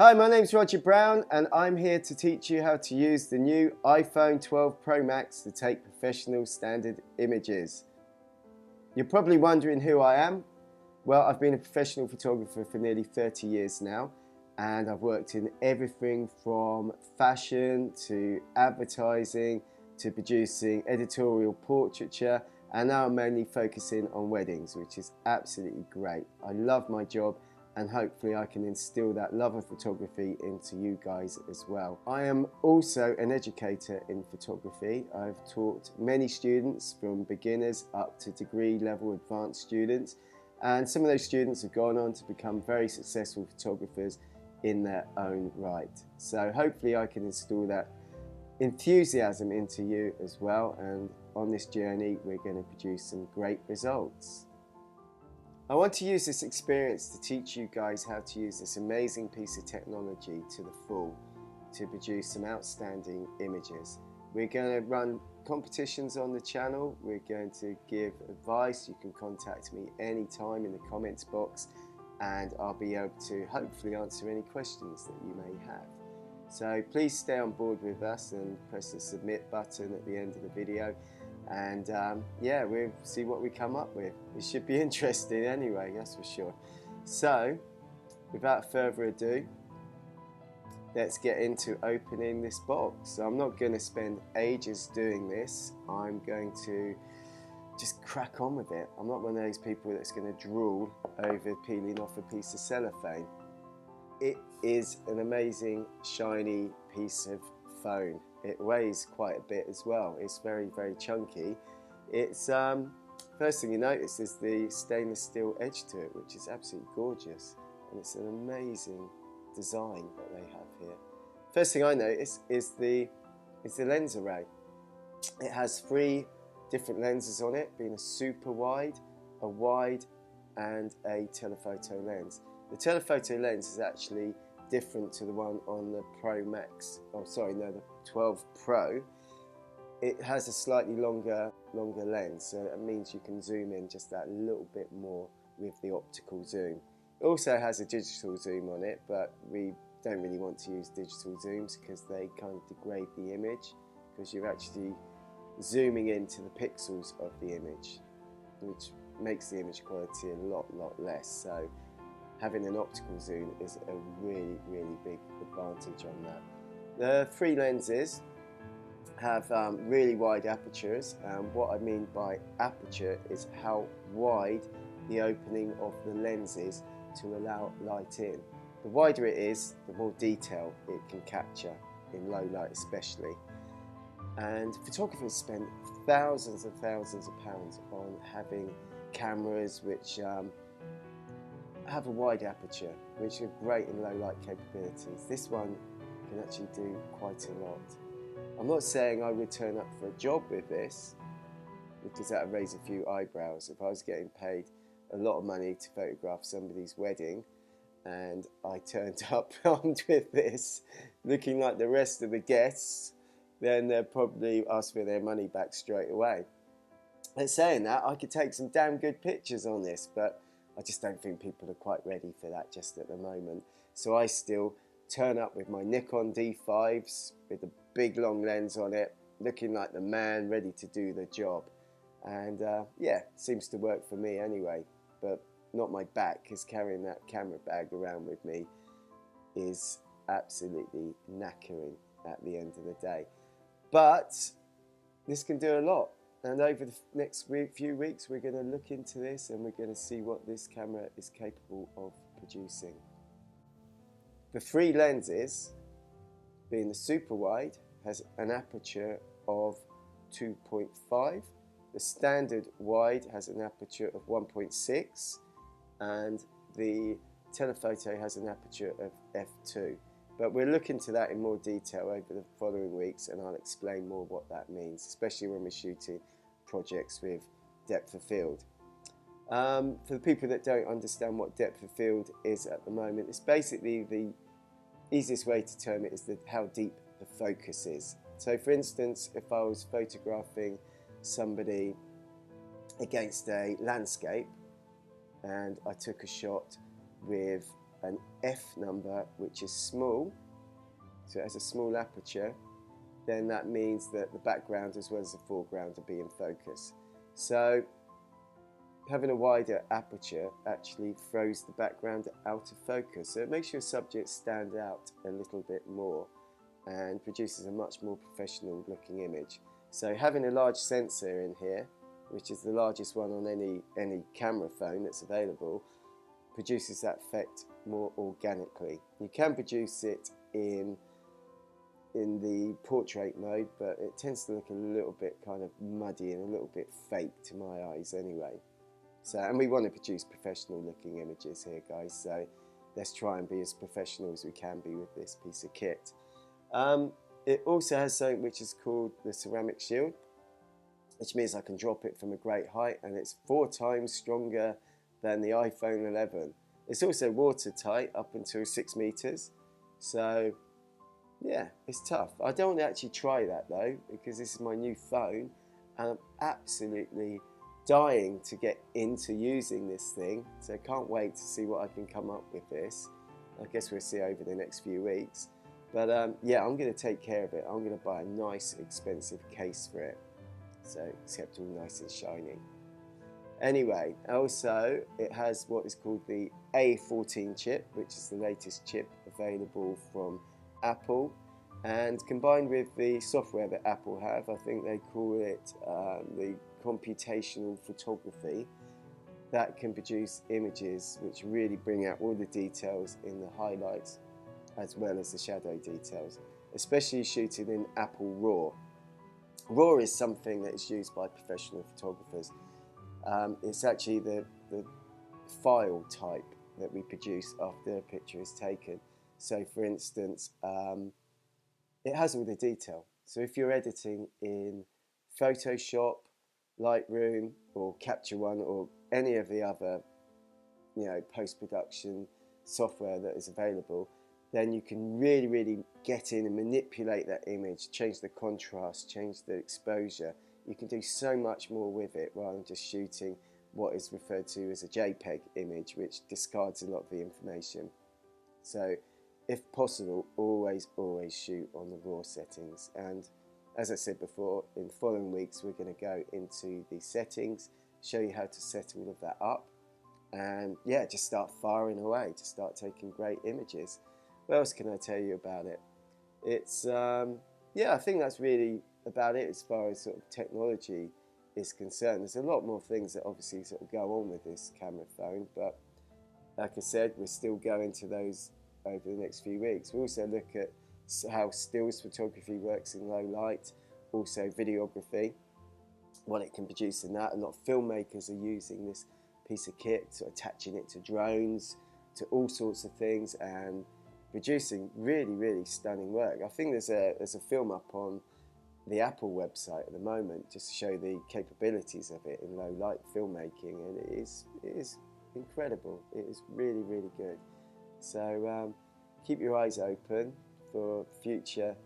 Hi, my name's Roger Brown and I'm here to teach you how to use the new iPhone 12 Pro Max to take professional standard images. You're probably wondering who I am. Well, I've been a professional photographer for nearly 30 years now, and I've worked in everything from fashion to advertising to producing editorial portraiture, and now I'm mainly focusing on weddings, which is absolutely great. I love my job, and hopefully I can instill that love of photography into you guys as well. I am also an educator in photography. I've taught many students from beginners up to degree level advanced students, and some of those students have gone on to become very successful photographers in their own right. So hopefully I can instill that enthusiasm into you as well, and on this journey we're going to produce some great results. I want to use this experience to teach you guys how to use this amazing piece of technology to the full to produce some outstanding images. We're going to run competitions on the channel. We're going to give advice. You can contact me anytime in the comments box, and I'll be able to hopefully answer any questions that you may have. So please stay on board with us and press the submit button at the end of the video, and yeah, we'll see what we come up with. It should be interesting anyway, that's for sure. So without further ado, let's get into opening this box. So I'm not going to spend ages doing this. I'm going to just crack on with it. I'm not one of those people that's going to drool over peeling off a piece of cellophane. It is an amazing shiny piece of phone. It weighs quite a bit as well. It's very, very chunky. It's first thing you notice is the stainless steel edge to it, which is absolutely gorgeous, and it's an amazing design that they have here. First thing I notice is the lens array. It has 3 different lenses on it, being a super wide, a wide, and a telephoto lens. The telephoto lens is actually different to the one on the Pro Max. Oh, sorry, no, the 12 Pro. It has a slightly longer lens, so that means you can zoom in just that little bit more with the optical zoom. It also has a digital zoom on it, but we don't really want to use digital zooms because they kind of degrade the image, because you're actually zooming into the pixels of the image, which makes the image quality a lot less. So having an optical zoom is a really big advantage on that. The 3 lenses have really wide apertures, and what I mean by aperture is how wide the opening of the lens is to allow light in. The wider it is, the more detail it can capture, in low light especially. And photographers spend thousands and thousands of pounds on having cameras which have a wide aperture, which are great in low light capabilities. This one can actually do quite a lot. I'm not saying I would turn up for a job with this, because that would raise a few eyebrows. If I was getting paid a lot of money to photograph somebody's wedding and I turned up armed with this, looking like the rest of the guests, then they'd probably ask for their money back straight away. And saying that, I could take some damn good pictures on this, but I just don't think people are quite ready for that just at the moment. So I still turn up with my Nikon D5s with a big long lens on it, looking like the man ready to do the job. And yeah, seems to work for me anyway, but not my back, because carrying that camera bag around with me is absolutely knackering at the end of the day. But this can do a lot. And over the next few weeks, we're going to look into this and we're going to see what this camera is capable of producing. The 3 lenses, being the super wide, has an aperture of 2.5. The standard wide has an aperture of 1.6, and the telephoto has an aperture of f2. But we'll look into that in more detail over the following weeks, and I'll explain more what that means, especially when we're shooting projects with depth of field. For the people that don't understand what depth of field is at the moment, it's basically the easiest way to term it is how deep the focus is. So for instance, if I was photographing somebody against a landscape and I took a shot with an F number, which is small, so it has a small aperture, then that means that the background as well as the foreground will be in focus. So having a wider aperture actually throws the background out of focus, so it makes your subject stand out a little bit more and produces a much more professional looking image. So having a large sensor in here, which is the largest one on any camera phone that's available, produces that effect more organically. You can produce it in the portrait mode, but it tends to look a little bit kind of muddy and a little bit fake to my eyes anyway. So, and we want to produce professional looking images here, guys, so let's try and be as professional as we can be with this piece of kit. It also has something which is called the ceramic shield, which means I can drop it from a great height, and it's 4 times stronger than the iPhone 11. It's also watertight up until 6 meters, so yeah, it's tough. I don't want to actually try that though, because this is my new phone and I'm absolutely dying to get into using this thing, so I can't wait to see what I can come up with this. I guess we'll see over the next few weeks. But yeah, I'm going to take care of it. I'm going to buy a nice expensive case for it, so it's kept all nice and shiny. Anyway, also it has what is called the A14 chip, which is the latest chip available from Apple, and combined with the software that Apple have, I think they call it the computational photography, that can produce images which really bring out all the details in the highlights as well as the shadow details, especially shooting in Apple RAW. RAW is something that is used by professional photographers. It's actually the file type that we produce after a picture is taken. So for instance, it has all the detail. So if you're editing in Photoshop, Lightroom or Capture One or any of the other, post-production software that is available, then you can really get in and manipulate that image, change the contrast, change the exposure. You can do so much more with it rather than just shooting what is referred to as a JPEG image, which discards a lot of the information. So if possible, always shoot on the RAW settings. And as I said before, in the following weeks we're going to go into the settings, show you how to set all of that up, and yeah, just start firing away, just start taking great images. What else can I tell you about it? It's yeah, I think that's really about it as far as sort of technology is concerned. There's a lot more things that obviously sort of go on with this camera phone, but like I said, we're still going to those over the next few weeks. We also look at how stills photography works in low light, also videography, what it can produce in that. A lot of filmmakers are using this piece of kit, so attaching it to drones, to all sorts of things, and producing really stunning work. I think there's a film up on the Apple website at the moment just to show the capabilities of it in low light filmmaking, and it is incredible. It is really good. So keep your eyes open for future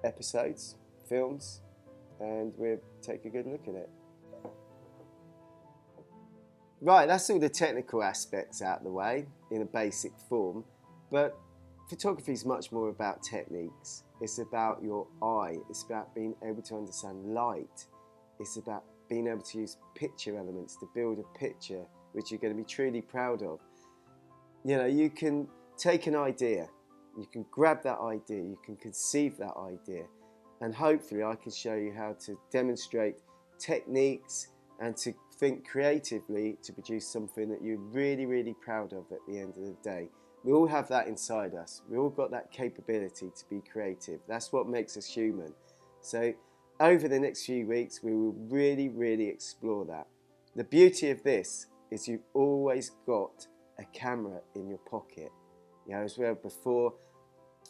episodes, films, and we'll take a good look at it. Right, that's all the technical aspects out of the way in a basic form, but photography is much more about techniques. It's about your eye, it's about being able to understand light, it's about being able to use picture elements to build a picture which you're going to be truly proud of. You can take an idea, you can grab that idea, you can conceive that idea, and hopefully I can show you how to demonstrate techniques and to think creatively to produce something that you're really proud of at the end of the day. We all have that inside us. We all got that capability to be creative. That's what makes us human. So over the next few weeks, we will really explore that. The beauty of this is you've always got a camera in your pocket. As well before,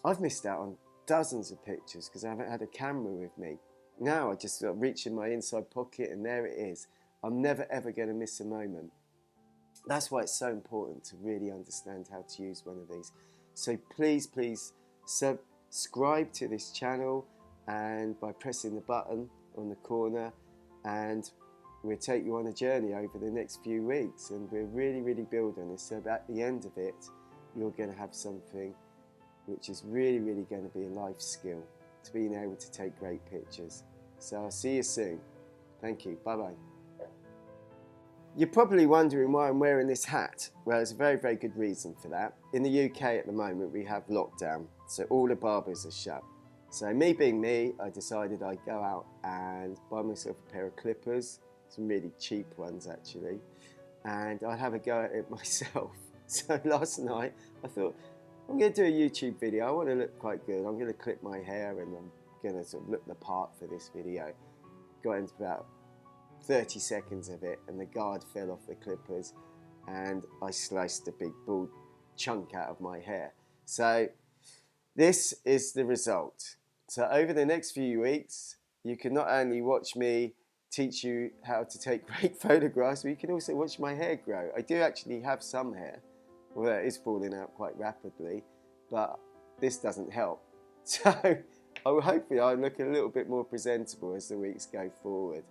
I've missed out on dozens of pictures because I haven't had a camera with me. Now I just reach in my inside pocket and there it is. I'm never ever going to miss a moment. That's why it's so important to really understand how to use one of these. So please subscribe to this channel, and by pressing the button on the corner, and we'll take you on a journey over the next few weeks, and we're really build on this, so at the end of it you're going to have something which is really, really going to be a life skill to being able to take great pictures. So I'll see you soon. Thank you. Bye-bye. You're probably wondering why I'm wearing this hat. Well, there's a very, very good reason for that. In the UK at the moment, we have lockdown, so all the barbers are shut. So me being me, I decided I'd go out and buy myself a pair of clippers, some really cheap ones actually, and I'd have a go at it myself. So last night, I thought, I'm going to do a YouTube video. I want to look quite good. I'm going to clip my hair and I'm going to sort of look the part for this video. Got into about 30 seconds of it and the guard fell off the clippers and I sliced a big bald chunk out of my hair. So this is the result. So over the next few weeks, you can not only watch me teach you how to take great photographs, but you can also watch my hair grow. I do actually have some hair, although it is falling out quite rapidly, but this doesn't help. So hopefully I'll look a little bit more presentable as the weeks go forward.